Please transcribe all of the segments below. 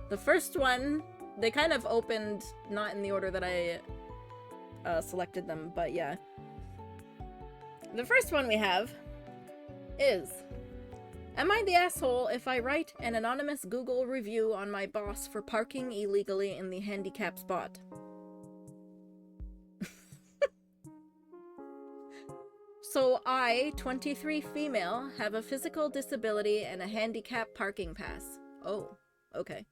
The first one, they kind of opened not in the order that I selected them, but yeah. The first one we have is, am I the asshole if I write an anonymous Google review on my boss for parking illegally in the handicap spot? So I, 23 female, have a physical disability and a handicap parking pass. Oh, okay.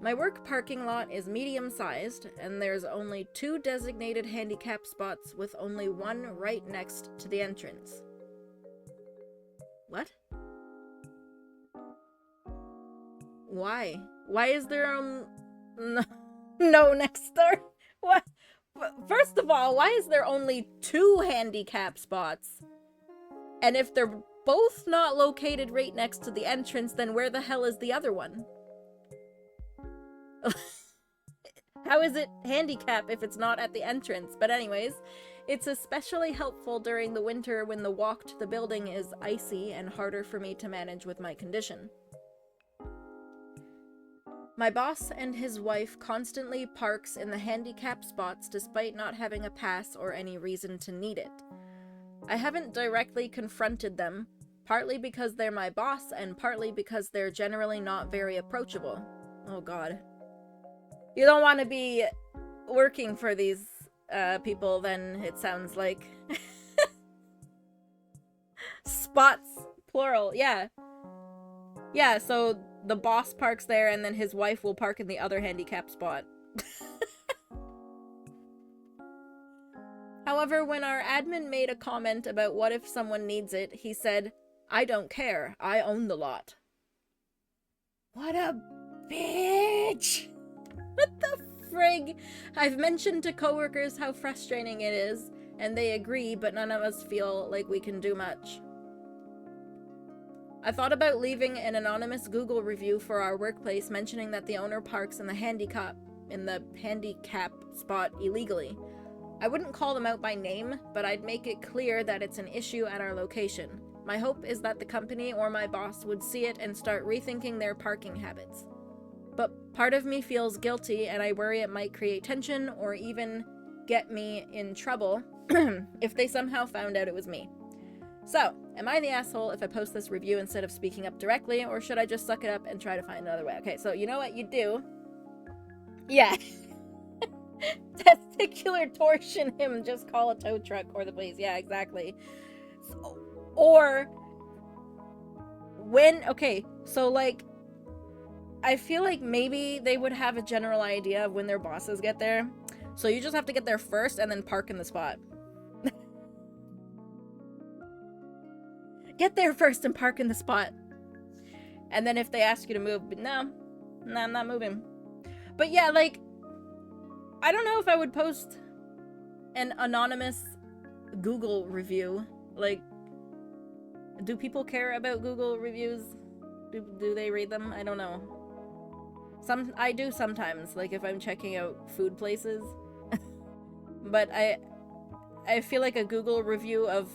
My work parking lot is medium-sized, and there's only 2 designated handicap spots with only one right next to the entrance. What? Why? Why is there no next door? What? First of all, why is there only 2 handicap spots? And if they're both not located right next to the entrance, then where the hell is the other one? How is it handicap if it's not at the entrance? But anyways, it's especially helpful during the winter when the walk to the building is icy and harder for me to manage with my condition. My boss and his wife constantly parks in the handicap spots despite not having a pass or any reason to need it. I haven't directly confronted them, partly because they're my boss and partly because they're generally not very approachable. Oh god. You don't want to be working for these people, then, it sounds like. Spots, plural, yeah. Yeah, so the boss parks there, and then his wife will park in the other handicap spot. However, when our admin made a comment about what if someone needs it, he said, "I don't care, I own the lot." What a bitch! What the frig? I've mentioned to coworkers how frustrating it is, and they agree, but none of us feel like we can do much. I thought about leaving an anonymous Google review for our workplace mentioning that the owner parks in the handicap spot illegally. I wouldn't call them out by name, but I'd make it clear that it's an issue at our location. My hope is that the company or my boss would see it and start rethinking their parking habits. But part of me feels guilty, and I worry it might create tension or even get me in trouble if they somehow found out it was me. So, am I the asshole if I post this review instead of speaking up directly, or should I just suck it up and try to find another way? Okay, so you know what you do? Yeah. Testicular torsion him, just call a tow truck or the police. Yeah, exactly. So, or when, okay, so like, I feel like maybe they would have a general idea of when their bosses get there. So you just have to get there first and then park in the spot. Get there first and park in the spot. And then if they ask you to move, no, I'm not moving. But yeah, like, I don't know if I would post an anonymous Google review. Like, do people care about Google reviews? Do they read them? I don't know. I do sometimes, like if I'm checking out food places. But I feel like a Google review of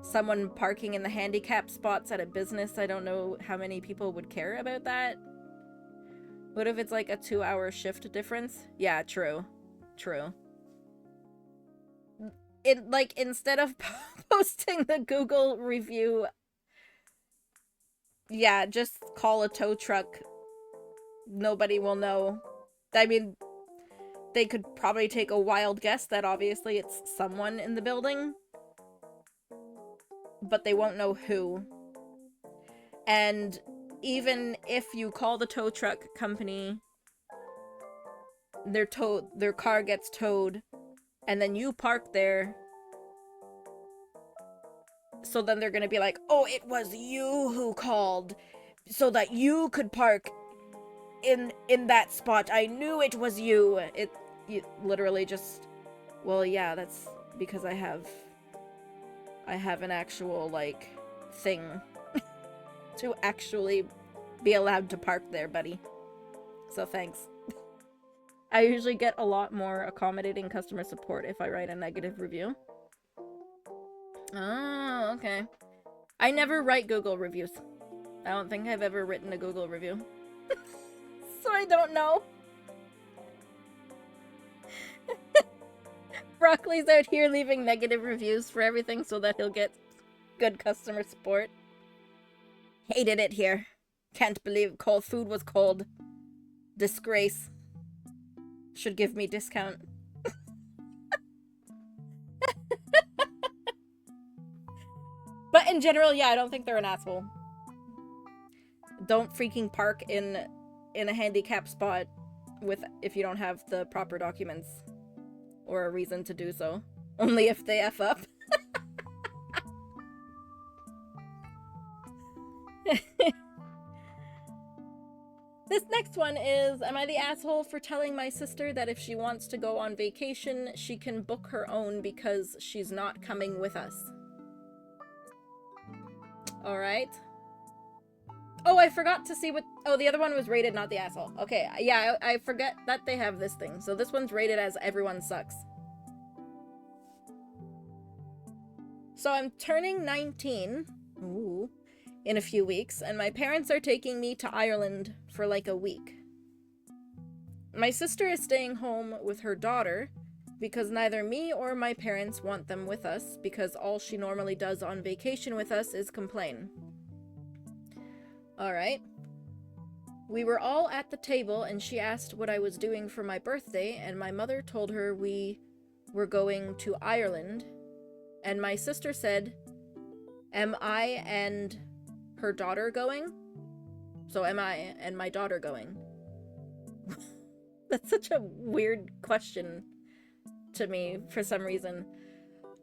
someone parking in the handicap spots at a business, I don't know how many people would care about that. What if it's like a 2-hour shift difference? Yeah, true. Like, instead of posting the Google review, yeah, just call a tow truck. Nobody will know. I mean, they could probably take a wild guess that obviously it's someone in the building, but they won't know who. And even if you call the tow truck company, their car gets towed, and then you park there, so then they're gonna be like, oh, it was you who called so that you could park in that spot. I knew it was you. You literally just, well, yeah, that's because I have an actual, like, thing to actually be allowed to park there, buddy. So thanks. I usually get a lot more accommodating customer support if I write a negative review. Oh, okay. I never write Google reviews. I don't think I've ever written a Google review. So I don't know. Broccoli's out here leaving negative reviews for everything so that he'll get good customer support. Hated it here. Can't believe cold food was cold. Disgrace. Should give me discount. But in general, yeah, I don't think they're an asshole. Don't freaking park in a handicap spot if you don't have the proper documents or a reason to do so. Only if they F up. This next one is, am I the asshole for telling my sister that if she wants to go on vacation, she can book her own because she's not coming with us? Alright. Oh, I forgot to see what... Oh, the other one was rated not the asshole. Okay, yeah, I forget that they have this thing. So this one's rated as everyone sucks. So I'm turning 19. Ooh. In a few weeks, and my parents are taking me to Ireland for like a week. My sister is staying home with her daughter because neither me or my parents want them with us because all she normally does on vacation with us is complain. Alright. We were all at the table and she asked what I was doing for my birthday, and my mother told her we were going to Ireland, and my sister said, am I and her daughter going? So am I and my daughter going? That's such a weird question to me for some reason.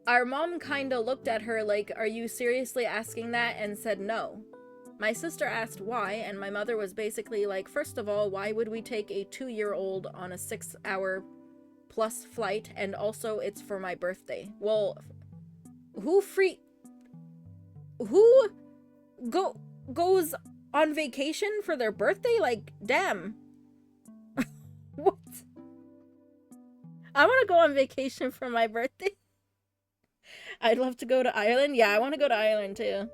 Our mom kinda looked at her like, are you seriously asking that? And said no. My sister asked why, and my mother was basically like, first of all, why would we take a 2-year-old on a 6-hour plus flight? And also, it's for my birthday. Well, who goes on vacation for their birthday? Like, damn. What? I want to go on vacation for my birthday. I'd love to go to Ireland. Yeah, I want to go to Ireland too.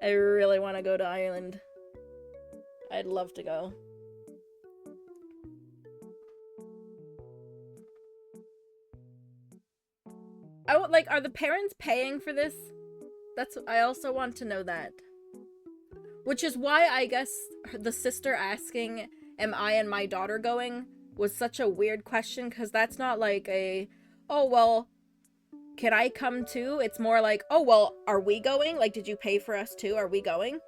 I really want to go to Ireland. I'd love to go. I would like, are the parents paying for this? I also want to know that. Which is why I guess the sister asking, am I and my daughter going, was such a weird question, because that's not like a, oh, well, can I come too? It's more like, oh, well, are we going? Like, did you pay for us too? Are we going?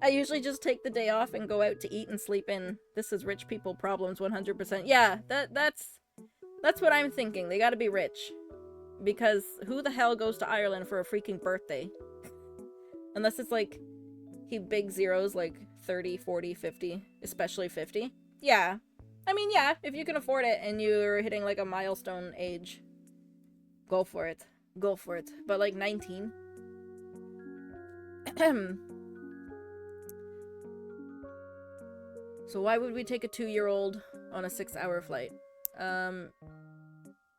I usually just take the day off and go out to eat and sleep in. This is rich people problems 100%. Yeah, that's what I'm thinking. They gotta be rich. Because who the hell goes to Ireland for a freaking birthday? Unless it's like, big zeros like 30, 40, 50, especially 50. Yeah. I mean, yeah, if you can afford it and you're hitting like a milestone age, go for it. Go for it. But like 19. So why would we take a 2-year-old on a 6-hour flight?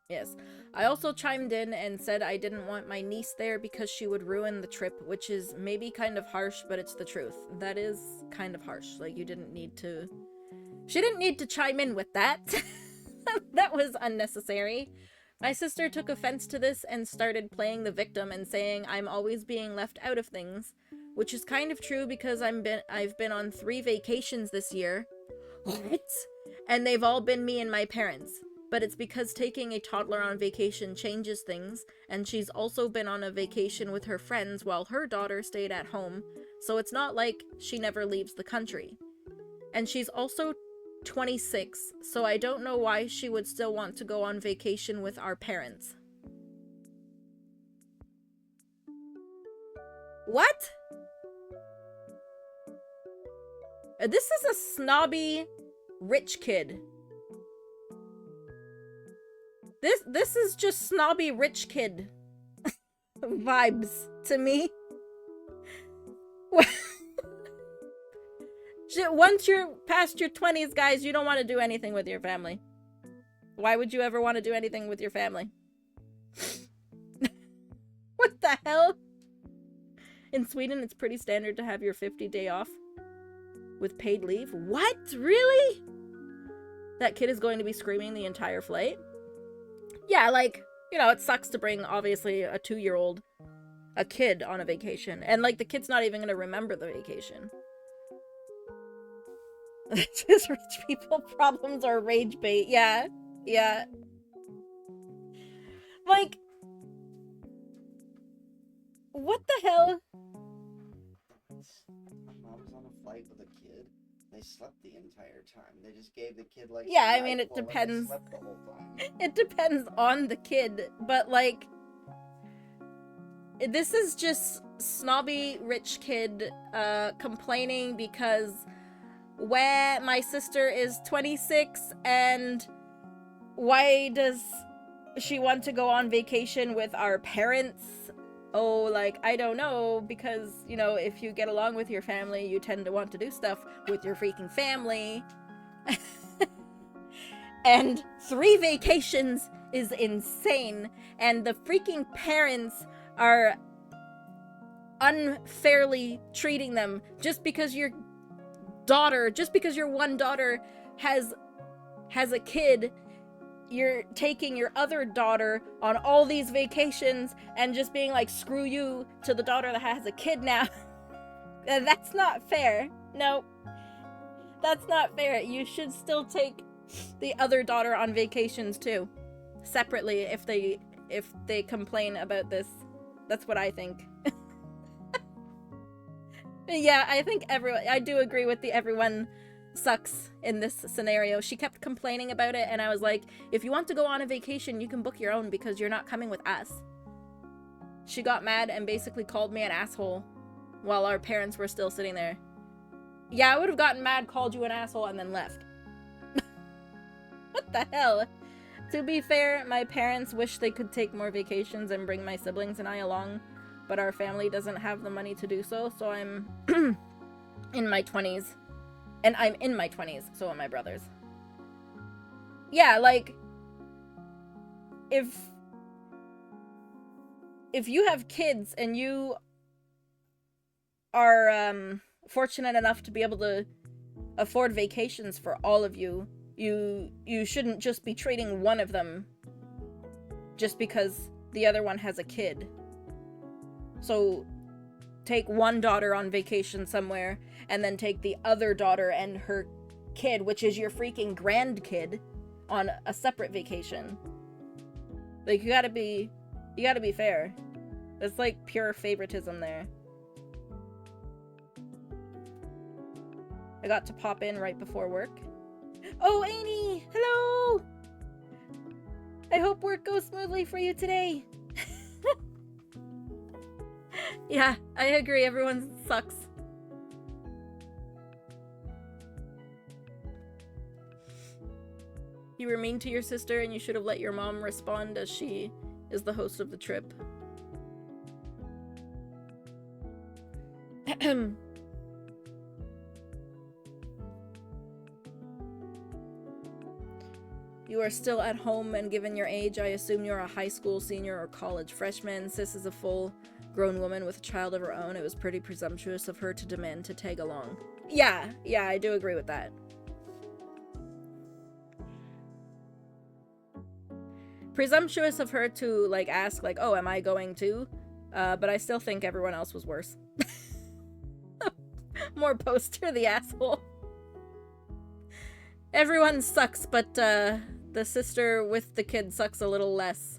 Yes. I also chimed in and said I didn't want my niece there because she would ruin the trip, which is maybe kind of harsh, but it's the truth. That is kind of harsh. Like, you didn't need to... She didn't need to chime in with that. That was unnecessary. My sister took offense to this and started playing the victim and saying I'm always being left out of things, which is kind of true because I've been on 3 vacations this year. What? And they've all been me and my parents. But it's because taking a toddler on vacation changes things, and she's also been on a vacation with her friends while her daughter stayed at home, so it's not like she never leaves the country. And she's also 26, so I don't know why she would still want to go on vacation with our parents. What? This is a snobby rich kid. This is just snobby rich kid vibes to me. Once you're past your 20s, guys, you don't want to do anything with your family. Why would you ever want to do anything with your family? What the hell? In Sweden, it's pretty standard to have your 50-day off. with paid leave. What? Really? That kid is going to be screaming the entire flight? Yeah, like, you know, it sucks to bring, obviously, a 2-year-old, a kid on a vacation. And, like, the kid's not even going to remember the vacation. Just rich people problems are rage bait. Yeah. Yeah. Like, what the hell? My mom was on a flight with a kid. They slept the entire time. They just gave the kid like Yeah, I mean, it NyQuil, depends. And they slept the whole time. It depends on the kid, but like, this is just snobby rich kid complaining because where my sister is 26 and why does she want to go on vacation with our parents? Oh, like, I don't know, because, you know, if you get along with your family, you tend to want to do stuff with your freaking family. And 3 vacations is insane, and the freaking parents are unfairly treating them just because your one daughter has a kid. You're taking your other daughter on all these vacations and just being like, screw you to the daughter that has a kid now. That's not fair. No, that's not fair. You should still take the other daughter on vacations too, separately, if they complain about this. That's what I think. Yeah, I think I do agree with everyone sucks in this scenario. She kept complaining about it, and I was like, if you want to go on a vacation, you can book your own because you're not coming with us. She got mad and basically called me an asshole while our parents were still sitting there. Yeah, I would have gotten mad, called you an asshole, and then left. What the hell? To be fair, my parents wish they could take more vacations and bring my siblings and I along, but our family doesn't have the money to do so, so I'm in my 20s. And I'm in my 20s, so are my brothers. Yeah, like, if you have kids and you are fortunate enough to be able to afford vacations for all of you, you shouldn't just be treating one of them just because the other one has a kid. So take one daughter on vacation somewhere and then take the other daughter and her kid, which is your freaking grandkid, on a separate vacation. Like, you gotta be fair. It's like pure favoritism there. I got to pop in right before work. Oh, Amy! Hello! I hope work goes smoothly for you today. Yeah, I agree. Everyone sucks. You were mean to your sister and you should have let your mom respond, as she is the host of the trip. You are still at home, and given your age, I assume you're a high school senior or college freshman. Sis is a full-grown woman with a child of her own. It was pretty presumptuous of her to demand to tag along. Yeah, I do agree with that. Presumptuous of her to, like, ask, like, oh, am I going too? But I still think everyone else was worse. More poster the asshole. Everyone sucks, but the sister with the kid sucks a little less.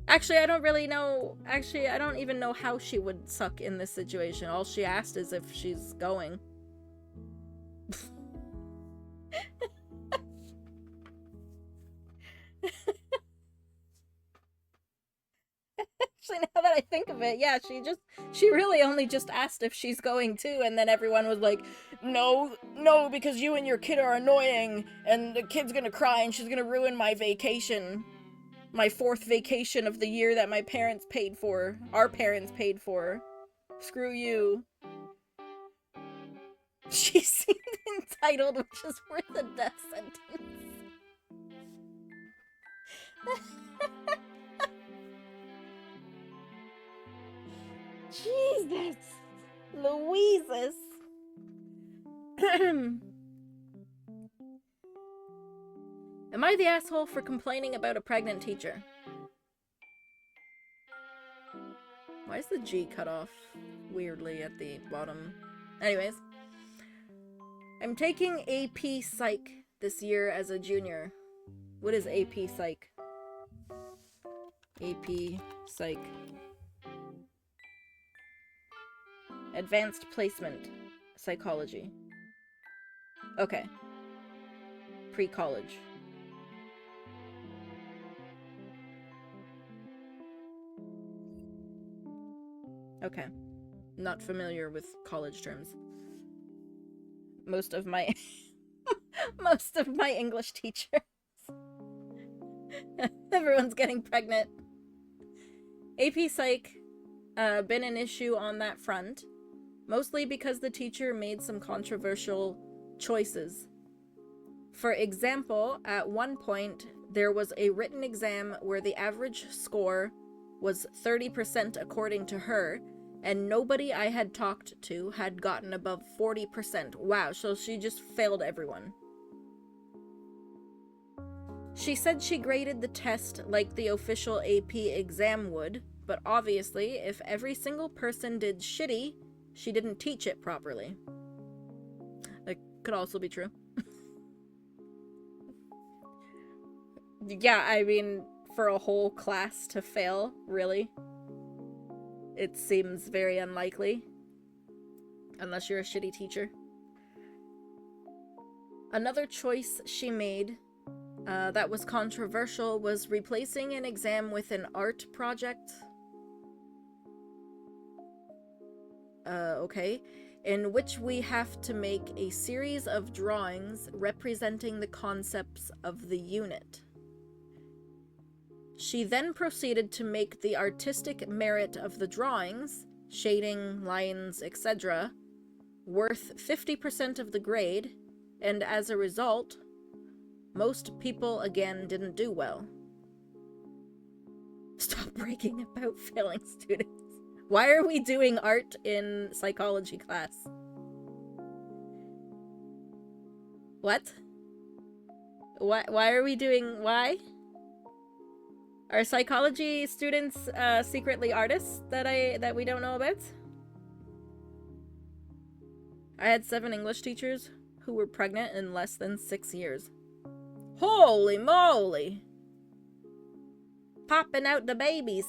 Actually, I don't really know. Actually, I don't even know how she would suck in this situation. All she asked is if she's going. Actually, now that I think of it, yeah, she really only just asked if she's going too, and then everyone was like, no, because you and your kid are annoying, and the kid's gonna cry, and she's gonna ruin my vacation. My 4th vacation of the year that my parents paid for. Our parents paid for. Screw you. She seemed entitled, which is worth a death sentence. Jesus. Louises. Am I the asshole for complaining about a pregnant teacher? Why is the G cut off weirdly at the bottom? Anyways. I'm taking AP Psych this year as a junior. What is AP Psych? AP Psych. Advanced Placement Psychology. Okay. Pre-college. Okay. Not familiar with college terms. Most of my English teachers. Everyone's getting pregnant. AP Psych, been an issue on that front, mostly because the teacher made some controversial choices. For example, at one point, there was a written exam where the average score was 30% according to her, and nobody I had talked to had gotten above 40%. Wow, so she just failed everyone. She said she graded the test like the official AP exam would, but obviously, if every single person did shitty, she didn't teach it properly. That could also be true. Yeah, I mean, for a whole class to fail, really? It seems very unlikely. Unless you're a shitty teacher. Another choice she made that was controversial was replacing an exam with an art project. Okay. In which we have to make a series of drawings representing the concepts of the unit. She then proceeded to make the artistic merit of the drawings, shading, lines, etc., worth 50% of the grade, and as a result, most people again didn't do well. Stop bragging about failing students. Why are we doing art in psychology class? What? Why are we doing... why? Are psychology students secretly artists that we don't know about? I had 7 English teachers who were pregnant in less than 6 years. Holy moly! Popping out the babies.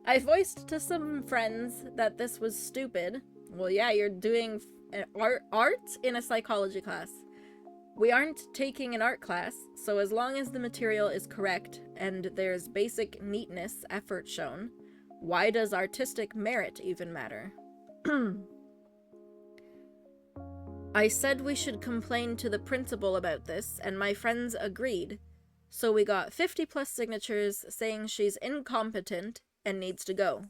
I voiced to some friends that this was stupid. Well, yeah, you're doing art in a psychology class. We aren't taking an art class, so as long as the material is correct and there's basic neatness effort shown, why does artistic merit even matter? I said we should complain to the principal about this, and my friends agreed. So we got 50+ signatures saying she's incompetent and needs to go.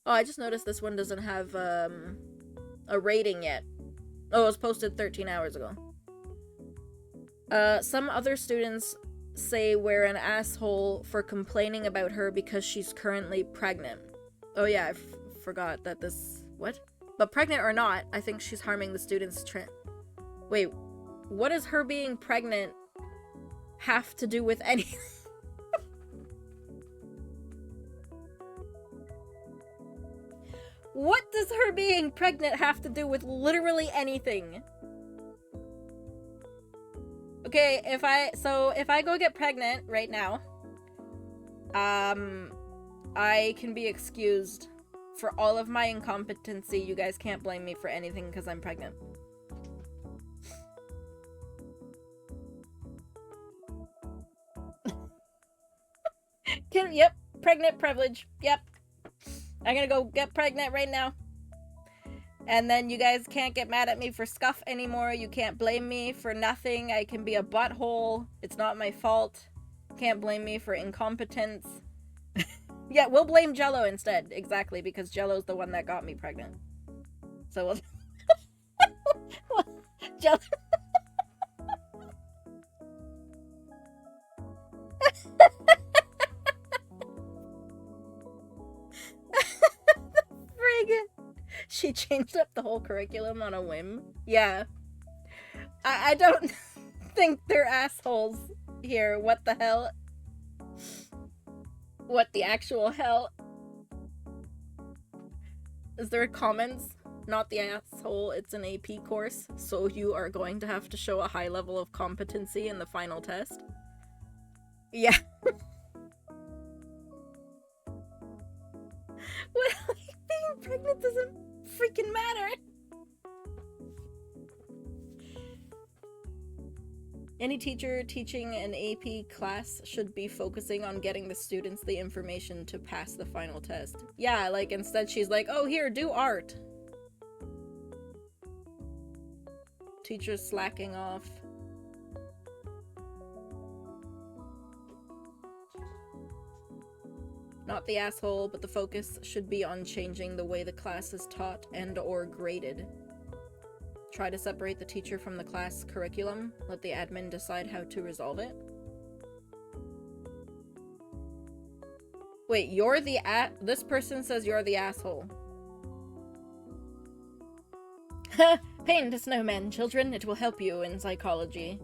Oh, I just noticed this one doesn't have a rating yet. Oh, it was posted 13 hours ago. Some other students say we're an asshole for complaining about her because she's currently pregnant. Oh yeah, I forgot that this... what? But pregnant or not, I think she's harming the students' Wait, what does her being pregnant have to do with anything? What does her being pregnant have to do with literally anything? Okay, if I go get pregnant right now, I can be excused for all of my incompetency. You guys can't blame me for anything because I'm pregnant. Yep, pregnant privilege. Yep. I'm gonna go get pregnant right now. And then you guys can't get mad at me for scuff anymore. You can't blame me for nothing. I can be a butthole. It's not my fault. Can't blame me for incompetence. Yeah, we'll blame Jello instead. Exactly, because Jello's the one that got me pregnant. So we'll... Jello... She changed up the whole curriculum on a whim. Yeah. I don't think they're assholes here. What the hell? What the actual hell? Is there comments? Not the asshole, it's an AP course, so you are going to have to show a high level of competency in the final test. Yeah. Well, like, being pregnant doesn't freaking matter. Any teacher teaching an AP class should be focusing on getting the students the information to pass the final test. Yeah, like instead she's like, oh, here, do art. Teachers slacking off. Not the asshole, but the focus should be on changing the way the class is taught and or graded. Try to separate the teacher from the class curriculum. Let the admin decide how to resolve it. Wait, you're the this person says you're the asshole. Paint a snowman, children. It will help you in psychology.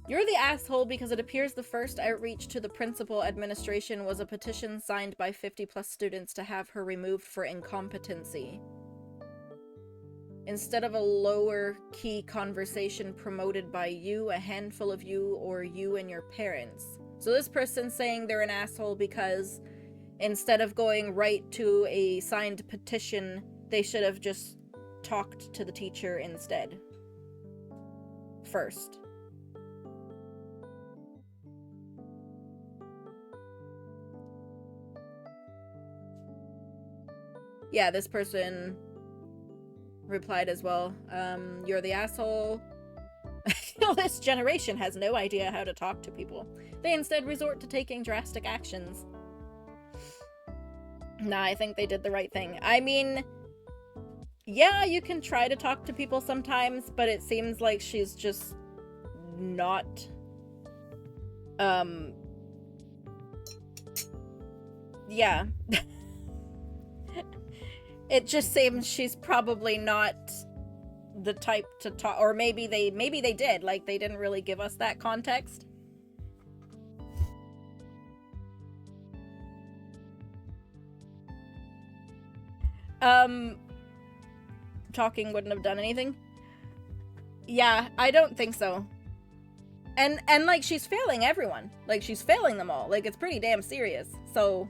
You're the asshole because it appears the first outreach to the principal administration was a petition signed by 50+ students to have her removed for incompetency. Instead of a lower-key conversation promoted by you, a handful of you, or you and your parents. So this person's saying they're an asshole because instead of going right to a signed petition, they should have just talked to the teacher instead. First. Yeah, this person replied as well. You're the asshole. This generation has no idea how to talk to people. They instead resort to taking drastic actions. Nah, I think they did the right thing. I mean, yeah, you can try to talk to people sometimes, but it seems like she's just not, yeah. It just seems she's probably not the type to talk, or maybe they did, like they didn't really give us that context. Talking wouldn't have done anything. Yeah, I don't think so. And like she's failing everyone. Like she's failing them all. Like it's pretty damn serious. So,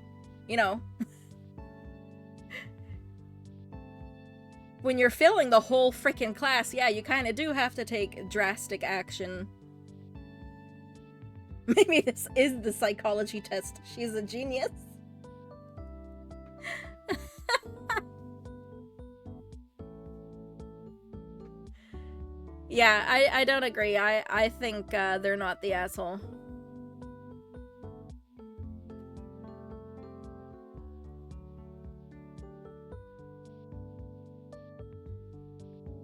you know. When you're failing the whole freaking class, yeah, you kind of do have to take drastic action. Maybe this is the psychology test. She's a genius. Yeah, I don't agree. I think they're not the asshole.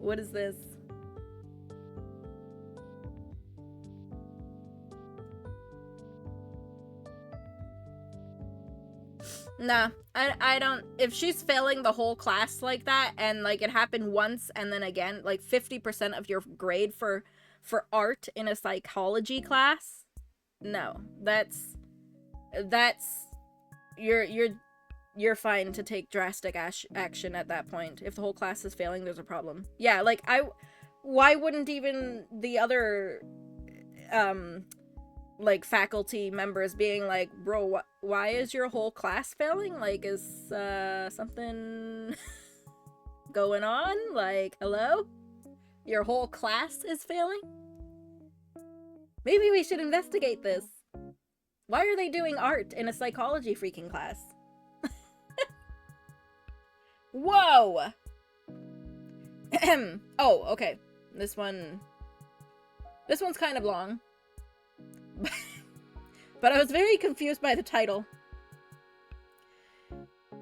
What is this? Nah, I don't. If she's failing the whole class like that, and like it happened once and then again, like 50% of your grade for art in a psychology class, no, that's you're fine to take drastic action at that point. If the whole class is failing, there's a problem. Yeah, like why wouldn't even the other like faculty members being like, bro, why is your whole class failing? Like, is something going on? Like, hello? Your whole class is failing? Maybe we should investigate this. Why are they doing art in a psychology freaking class? Whoa! Oh, okay. This one's kind of long. But I was very confused by the title.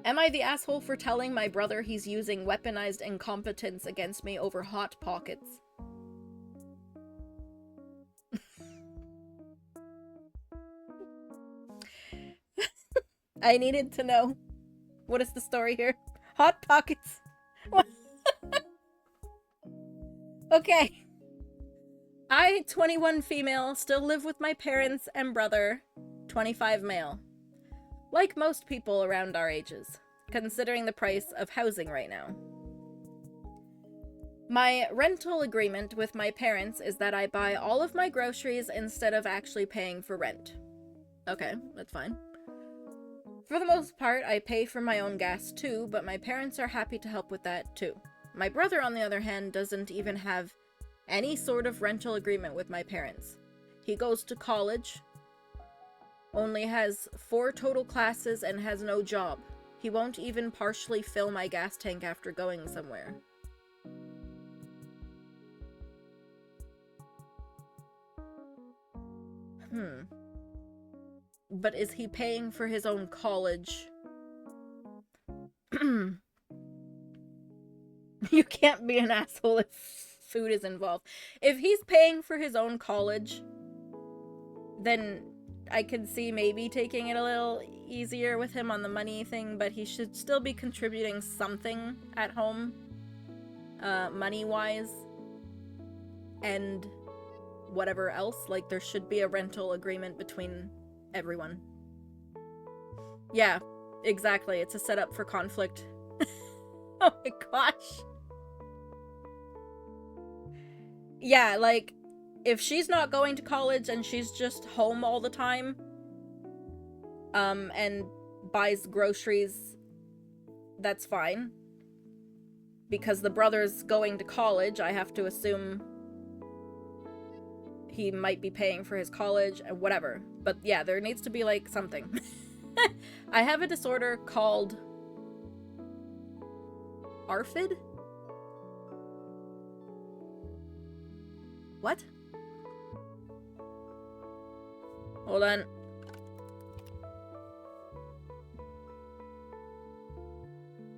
Am I the asshole for telling my brother he's using weaponized incompetence against me over Hot Pockets? I needed to know. What is the story here? Hot Pockets. Okay. I, 21 female, still live with my parents and brother, 25 male. Like most people around our ages, considering the price of housing right now. My rental agreement with my parents is that I buy all of my groceries instead of actually paying for rent. Okay, that's fine. For the most part, I pay for my own gas too, but my parents are happy to help with that too. My brother, on the other hand, doesn't even have any sort of rental agreement with my parents. He goes to college, only has 4 total classes, and has no job. He won't even partially fill my gas tank after going somewhere. But is he paying for his own college? You can't be an asshole if food is involved. If he's paying for his own college, then I could see maybe taking it a little easier with him on the money thing, but he should still be contributing something at home, money-wise, and whatever else. Like, there should be a rental agreement between everyone. Yeah, exactly. It's a setup for conflict. Oh my gosh. Yeah, like, if she's not going to college and she's just home all the time, and buys groceries, that's fine. Because the brother's going to college, I have to assume he might be paying for his college, and whatever. But yeah, there needs to be, like, something. I have a disorder called ARFID? What? Hold on.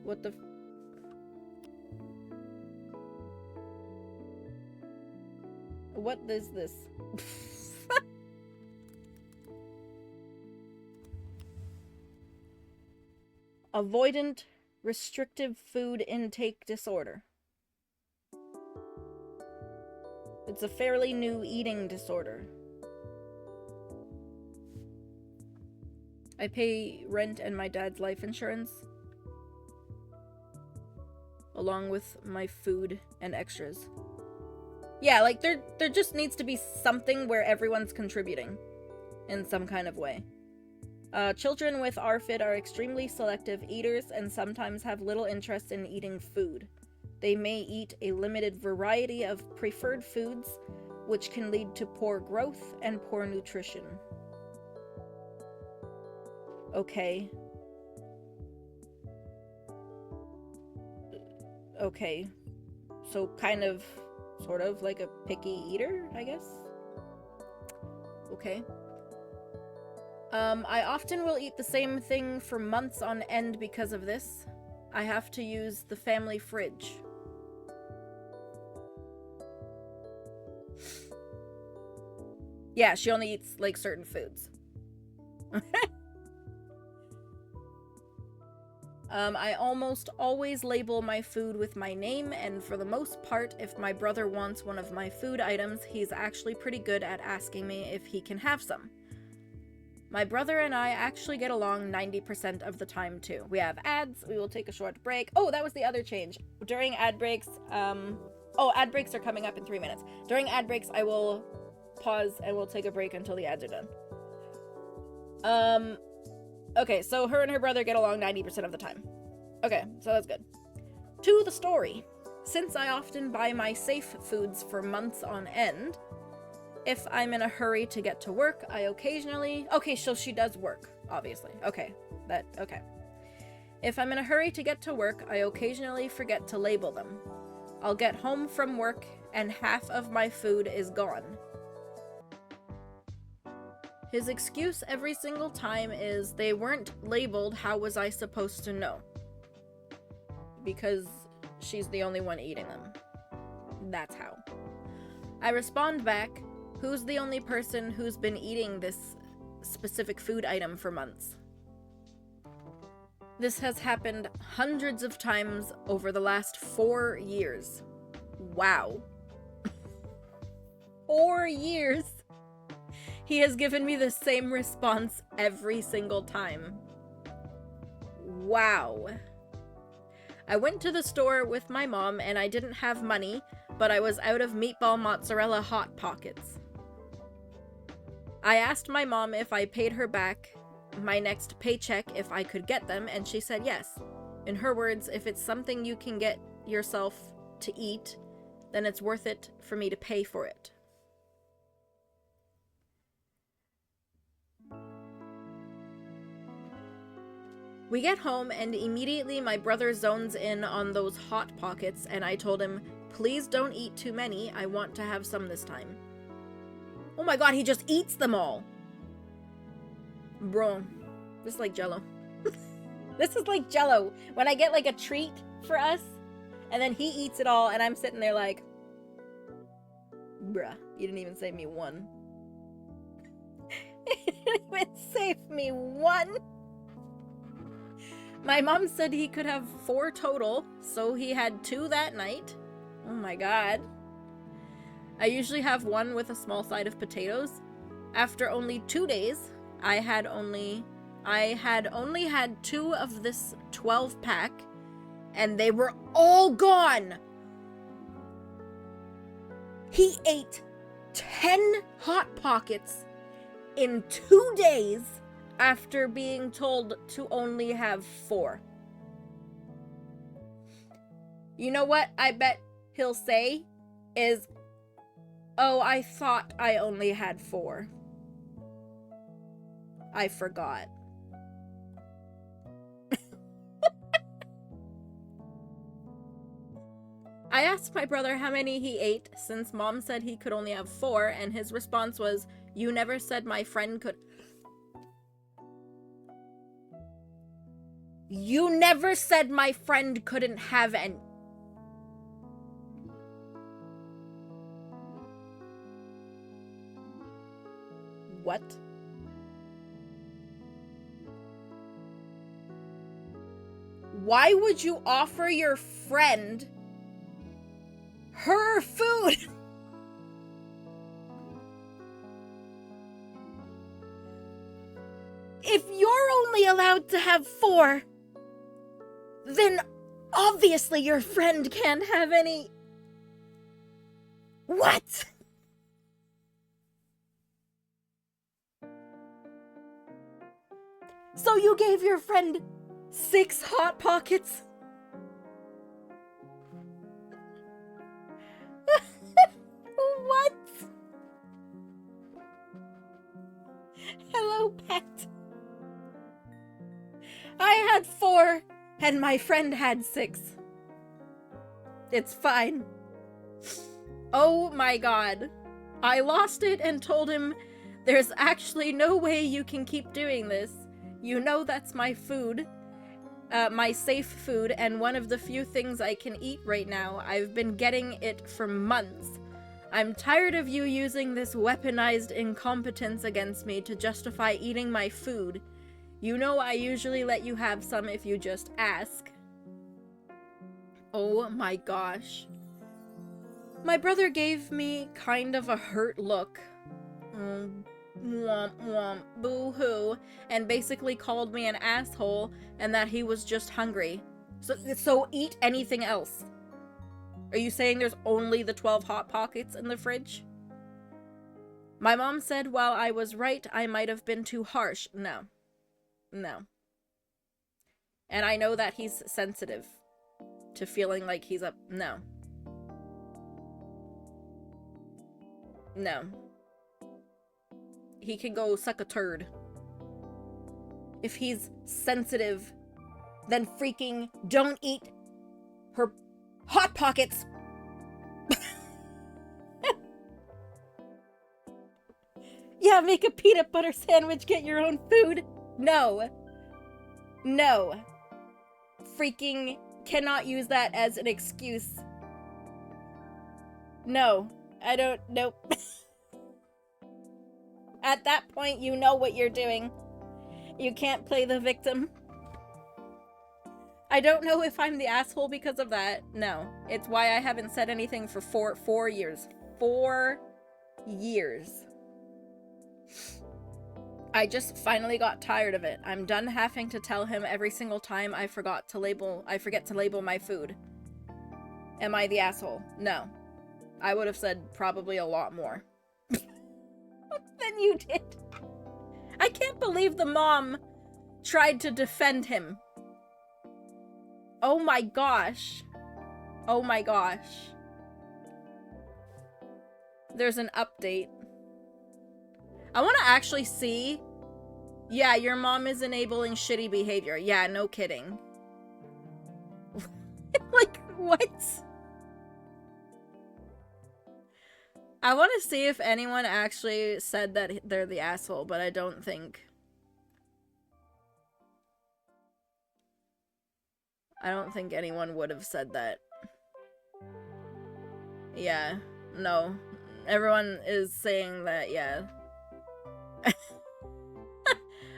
What the what is this? Avoidant restrictive food intake disorder. It's a fairly new eating disorder. I pay rent and my dad's life insurance, along with my food and extras. Yeah, like, there just needs to be something where everyone's contributing in some kind of way. Children with ARFID are extremely selective eaters and sometimes have little interest in eating food. They may eat a limited variety of preferred foods, which can lead to poor growth and poor nutrition. Okay. Okay. So kind of, sort of like a picky eater, I guess? Okay. I often will eat the same thing for months on end because of this. I have to use the family fridge. Yeah, she only eats, like, certain foods. I almost always label my food with my name, and for the most part, if my brother wants one of my food items, he's actually pretty good at asking me if he can have some. My brother and I actually get along 90% of the time, too. We have ads, we will take a short break. Oh, that was the other change. During ad breaks, ad breaks are coming up in 3 minutes. During ad breaks, I will pause and we'll take a break until the ads are done. Okay, so her and her brother get along 90% of the time. Okay, so that's good. To the story. Since I often buy my safe foods for months on end, if I'm in a hurry to get to work, I occasionally... Okay, so she does work, obviously. Okay. If I'm in a hurry to get to work, I occasionally forget to label them. I'll get home from work and half of my food is gone. His excuse every single time is, they weren't labeled, how was I supposed to know? Because she's the only one eating them. That's how. I respond back, who's the only person who's been eating this specific food item for months? This has happened hundreds of times over the last 4 years. Wow. 4 years, he has given me the same response every single time. Wow. I went to the store with my mom and I didn't have money, but I was out of meatball mozzarella Hot Pockets. I asked my mom if I paid her back my next paycheck if I could get them, and she said yes. In her words, if it's something you can get yourself to eat, then it's worth it for me to pay for it. We get home and immediately my brother zones in on those Hot Pockets and I told him, please don't eat too many, I want to have some this time. Oh my god, he just eats them all! Bro, this is like Jell-O. This is like Jell-O. When I get like a treat for us, and then he eats it all and I'm sitting there like, bruh, you didn't even save me one. You didn't even save me one! My mom said he could have 4 total, so he had 2 that night. Oh my god. I usually have 1 with a small side of potatoes. After only 2 days, I had only had 2 of this 12 pack, and they were all gone! He ate 10 Hot Pockets in 2 days after being told to only have 4. You know what I bet he'll say is, oh, I thought I only had 4. I forgot. I asked my brother how many he ate since mom said he could only have 4, and his response was, you never said my friend could... You never said my friend couldn't have any. What? Why would you offer your friend her food? If you're only allowed to have 4, then obviously your friend can't have any. What? So you gave your friend 6 Hot Pockets? What? Hello, pet. I had 4, and my friend had 6. It's fine. Oh my god. I lost it and told him, there's actually no way you can keep doing this. You know that's my food. My safe food, and one of the few things I can eat right now. I've been getting it for months. I'm tired of you using this weaponized incompetence against me to justify eating my food. You know I usually let you have some if you just ask. Oh my gosh. My brother gave me kind of a hurt look. Womp womp, boo-hoo, and basically called me an asshole and that he was just hungry. So eat anything else. Are you saying there's only the 12 Hot Pockets in the fridge? My mom said while I was right, I might have been too harsh. No. No. And I know that he's sensitive to feeling like he's up. No. No. He can go suck a turd. If he's sensitive, then freaking don't eat her Hot Pockets. Yeah, make a peanut butter sandwich, get your own food. No. No. Freaking cannot use that as an excuse. No. I don't, nope. At that point, you know what you're doing. You can't play the victim. I don't know if I'm the asshole because of that. No. It's why I haven't said anything for 4 years. 4 Years. I just finally got tired of it. I'm done having to tell him every single time I forget to label my food. Am I the asshole? No. I would have said probably a lot more than you did. I can't believe the mom tried to defend him. Oh my gosh. Oh my gosh. There's an update. I want to actually see. Yeah, your mom is enabling shitty behavior. Yeah, no kidding. Like, what? I want to see if anyone actually said that they're the asshole, but I don't think. I don't think anyone would have said that. Yeah, no. Everyone is saying that, yeah.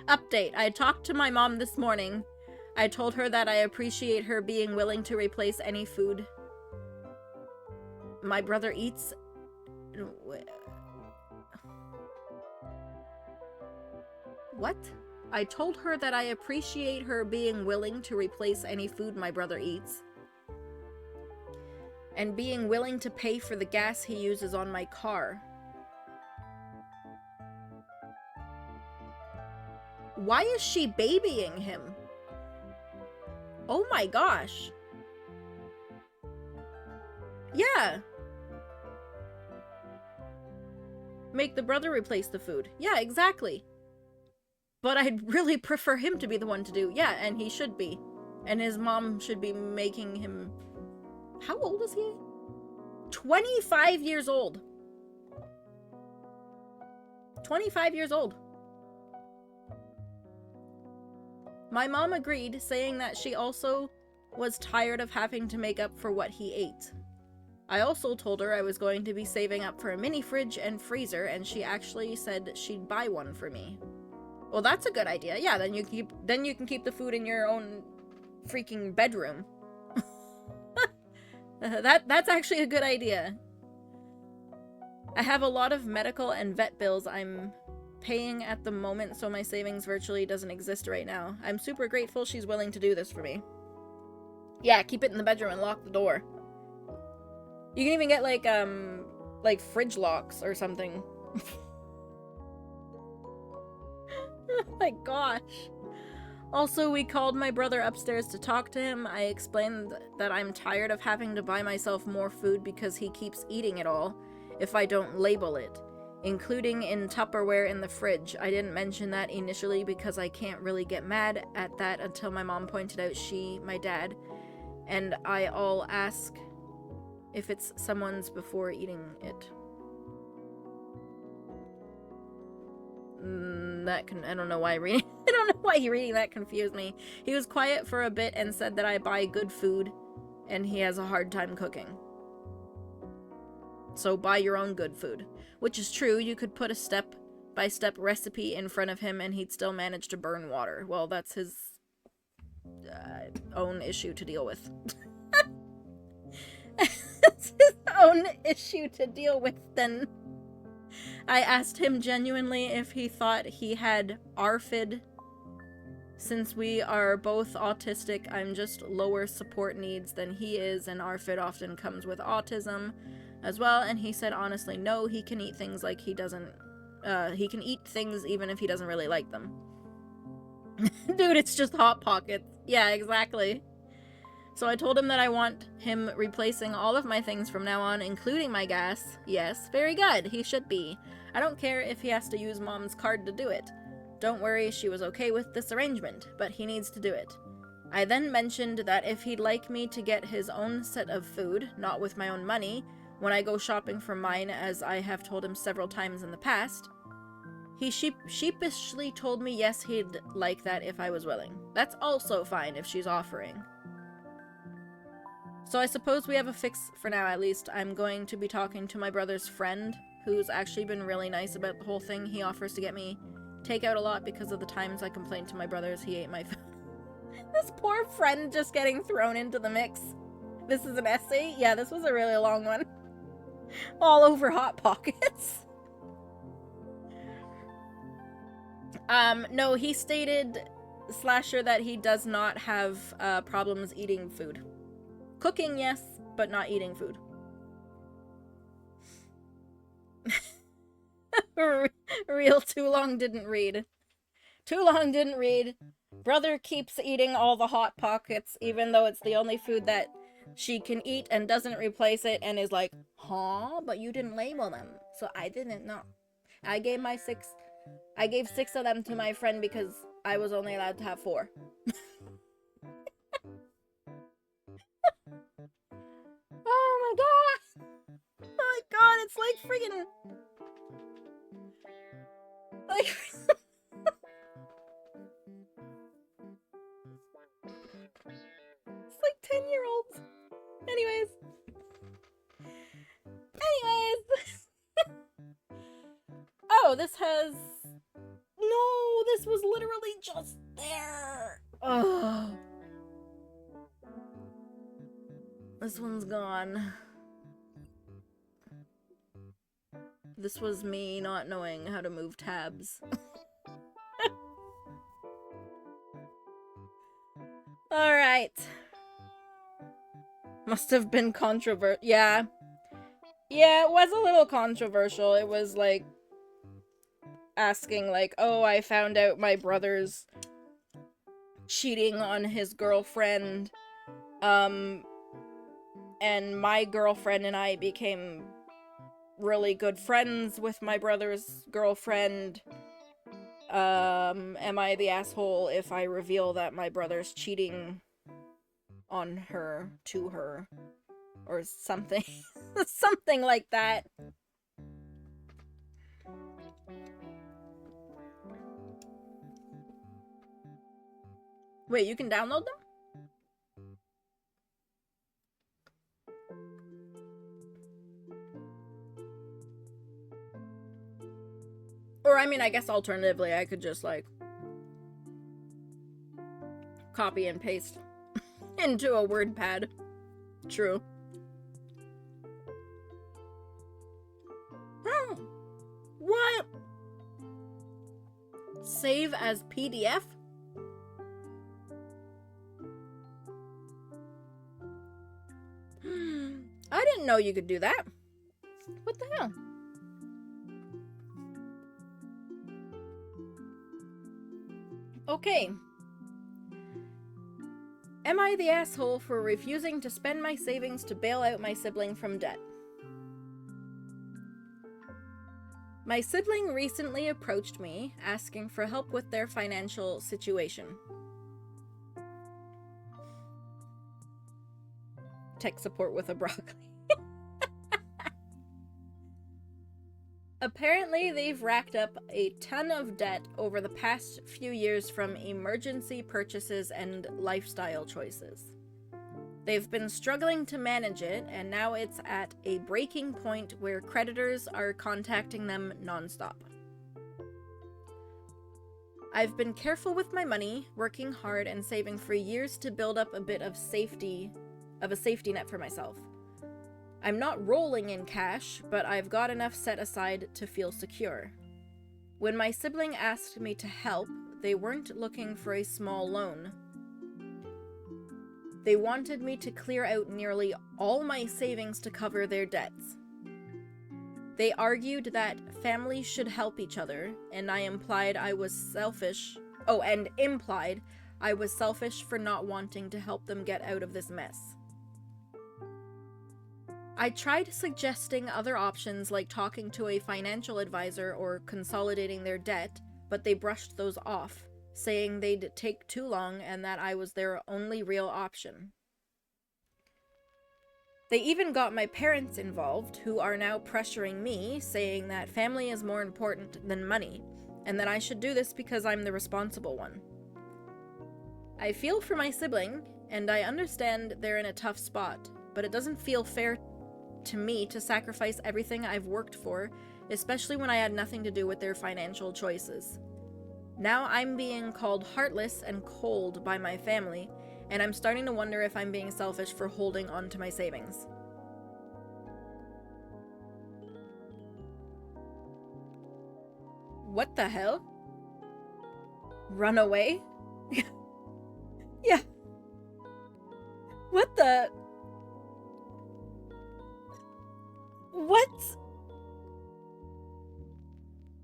Update. I talked to my mom this morning. I told her that I appreciate her being willing to replace any food my brother eats. What? I told her that I appreciate her being willing to replace any food my brother eats. And being willing to pay for the gas he uses on my car. Why is she babying him? Oh my gosh. Yeah. Make the brother replace the food. Yeah, exactly. But I'd really prefer him to be the one to do. Yeah, and he should be. And his mom should be making him... How old is he? 25 years old. 25 years old. My mom agreed, saying that she also was tired of having to make up for what he ate. I also told her I was going to be saving up for a mini fridge and freezer, and she actually said she'd buy one for me. Well, that's a good idea. Yeah, then you can keep the food in your own freaking bedroom. That's actually a good idea. I have a lot of medical and vet bills I'm paying at the moment, so my savings virtually doesn't exist right now. I'm super grateful she's willing to do this for me. Yeah, keep it in the bedroom and lock the door. You can even get like fridge locks or something. Oh my gosh. Also, we called my brother upstairs to talk to him. I explained that I'm tired of having to buy myself more food because he keeps eating it all if I don't label it, including in Tupperware in the fridge. I didn't mention that initially because I can't really get mad at that until my mom pointed out my dad, and I all ask if it's someone's before eating it. I don't know why reading that confused me. He was quiet for a bit and said that I buy good food and he has a hard time cooking. So buy your own good food. Which is true, you could put a step-by-step recipe in front of him and he'd still manage to burn water. Well, that's his own issue to deal with. That's his own issue to deal with, then. I asked him genuinely if he thought he had ARFID. Since we are both autistic, I'm just lower support needs than he is, and ARFID often comes with autism as well, and he said honestly no, he can eat things like he can eat things even if he doesn't really like them. Dude, it's just Hot Pockets. Yeah, exactly. So I told him that I want him replacing all of my things from now on, including my gas. Yes, very good, he should be. I don't care if he has to use mom's card to do it. Don't worry, she was okay with this arrangement, but he needs to do it. I then mentioned that if he'd like me to get his own set of food, not with my own money, when I go shopping for mine, as I have told him several times in the past, he sheepishly told me yes, he'd like that if I was willing. That's also fine if she's offering. So I suppose we have a fix for now, at least. I'm going to be talking to my brother's friend, who's actually been really nice about the whole thing. He offers to get me takeout a lot because of the times I complained to my brothers he ate my food. This poor friend just getting thrown into the mix. This is an essay? Yeah, this was a really long one. All over Hot Pockets. No, he stated, Slasher, that he does not have problems eating food. Cooking, yes, but not eating food. Real too long didn't read. Too long didn't read. Brother keeps eating all the Hot Pockets, even though it's the only food that she can eat and doesn't replace it, and is like, huh? But you didn't label them, so I didn't know. I gave 6 of them to my friend because I was only allowed to have 4. Oh my god! Oh my god, it's like friggin'... Like... It's like 10-year-olds. Anyways. Oh, this has... No, this was literally just there. Ugh. This one's gone. This was me not knowing how to move tabs. Alright. Must have been controversial. Yeah. Yeah, it was a little controversial. It was like asking like, oh, I found out my brother's cheating on his girlfriend. And my girlfriend and I became really good friends with my brother's girlfriend. Am I the asshole if I reveal that my brother's cheating on her, to her, or something? Something like that. Wait, you can download them? Or, I mean, I guess alternatively, I could just, like, copy and paste into a WordPad. True. Oh, what? Save as PDF? I didn't know you could do that. What the hell? Okay. Am I the asshole for refusing to spend my savings to bail out my sibling from debt? My sibling recently approached me asking for help with their financial situation. Tech support with a broccoli. Apparently, they've racked up a ton of debt over the past few years from emergency purchases and lifestyle choices. They've been struggling to manage it, and now it's at a breaking point where creditors are contacting them nonstop. I've been careful with my money, working hard and saving for years to build up a bit of a safety net for myself. I'm not rolling in cash, but I've got enough set aside to feel secure. When my sibling asked me to help, they weren't looking for a small loan. They wanted me to clear out nearly all my savings to cover their debts. They argued that families should help each other, and implied I was selfish for not wanting to help them get out of this mess. I tried suggesting other options like talking to a financial advisor or consolidating their debt, but they brushed those off, saying they'd take too long and that I was their only real option. They even got my parents involved, who are now pressuring me, saying that family is more important than money, and that I should do this because I'm the responsible one. I feel for my sibling, and I understand they're in a tough spot, but it doesn't feel fair to me to sacrifice everything I've worked for, especially when I had nothing to do with their financial choices. Now I'm being called heartless and cold by my family, and I'm starting to wonder if I'm being selfish for holding on to my savings. What the hell? Run away? Yeah. What the? What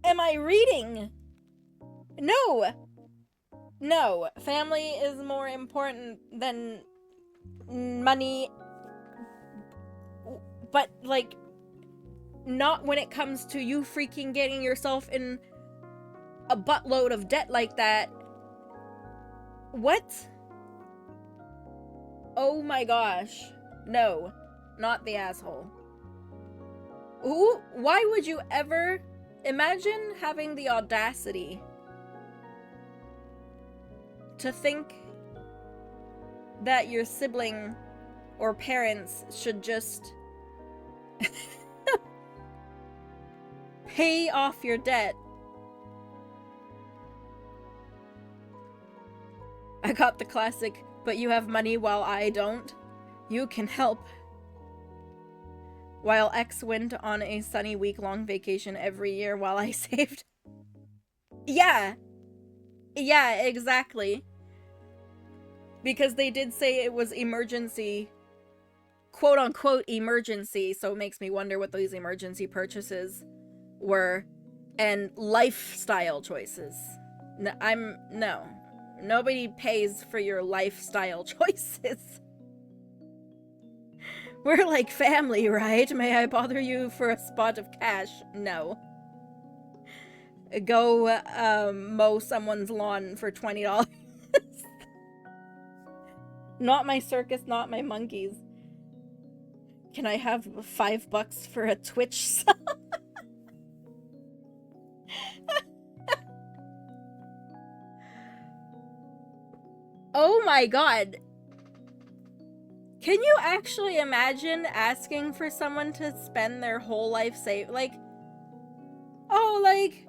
am I reading? No! No, family is more important than money. But, like, not when it comes to you freaking getting yourself in a buttload of debt like that. What? Oh my gosh. No, not the asshole. Who? Why would you ever imagine having the audacity to think that your sibling or parents should just pay off your debt? I got the classic, but you have money while I don't. You can help. While X went on a sunny week-long vacation every year while I saved. Yeah. Yeah, exactly. Because they did say it was emergency, quote-unquote emergency, so it makes me wonder what those emergency purchases were, and lifestyle choices. No. Nobody pays for your lifestyle choices. We're like family, right? May I bother you for a spot of cash? No. Go mow someone's lawn for $20. Not my circus, not my monkeys. Can I have $5 for a Twitch sub? Oh my god. Can you actually imagine asking for someone to spend their whole life like, oh, like,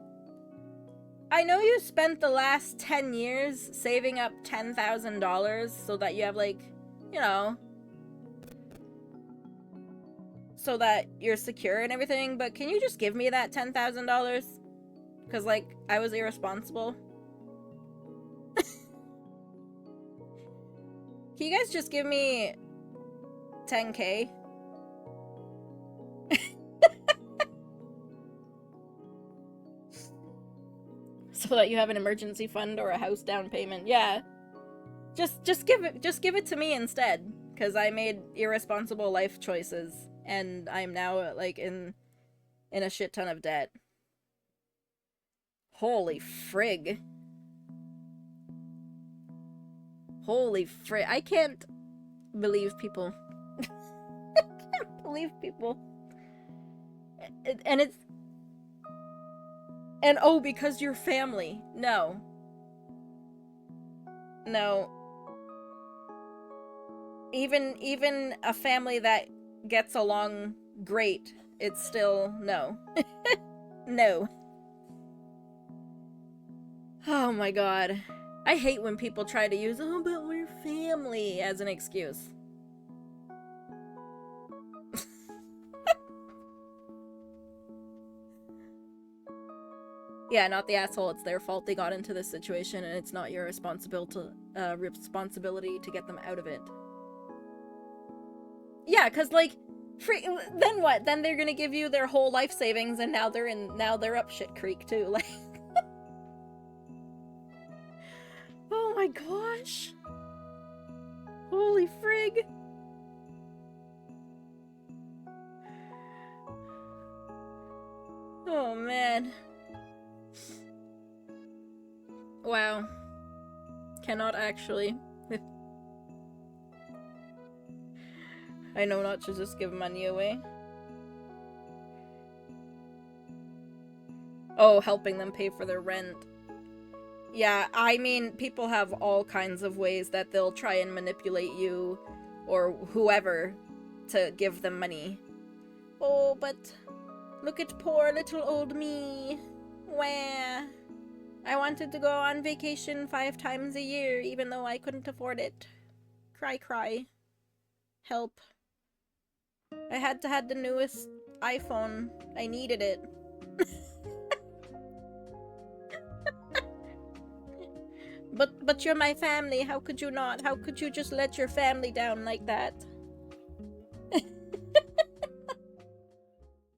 I know you spent the last 10 years saving up $10,000 so that you have, like, you know, so that you're secure and everything, but can you just give me that $10,000? Because, like, I was irresponsible. Can you guys just give me 10K? So that you have an emergency fund or a house down payment. Yeah. Just give it to me instead, cuz I made irresponsible life choices and I'm now like in a shit ton of debt. Holy frig. Holy frig. I can't believe people. I can't believe people. And it's... And oh, because you're family. No. No. Even a family that gets along great, it's still no. No. Oh my god. I hate when people try to use, oh, but we're family as an excuse. Yeah, not the asshole. It's their fault they got into this situation, and it's not your responsibility to get them out of it. Yeah, cause like, then what? Then they're gonna give you their whole life savings, and now they're up shit creek too. Like, oh my gosh! Holy frig! Oh man. Wow. Cannot actually. I know not to just give money away. Oh, helping them pay for their rent. Yeah, I mean, people have all kinds of ways that they'll try and manipulate you or whoever to give them money. Oh, but look at poor little old me. Wah. I wanted to go on vacation 5 times a year, even though I couldn't afford it. Cry, cry. Help. I had to have the newest iPhone. I needed it. But you're my family. How could you not? How could you just let your family down like that?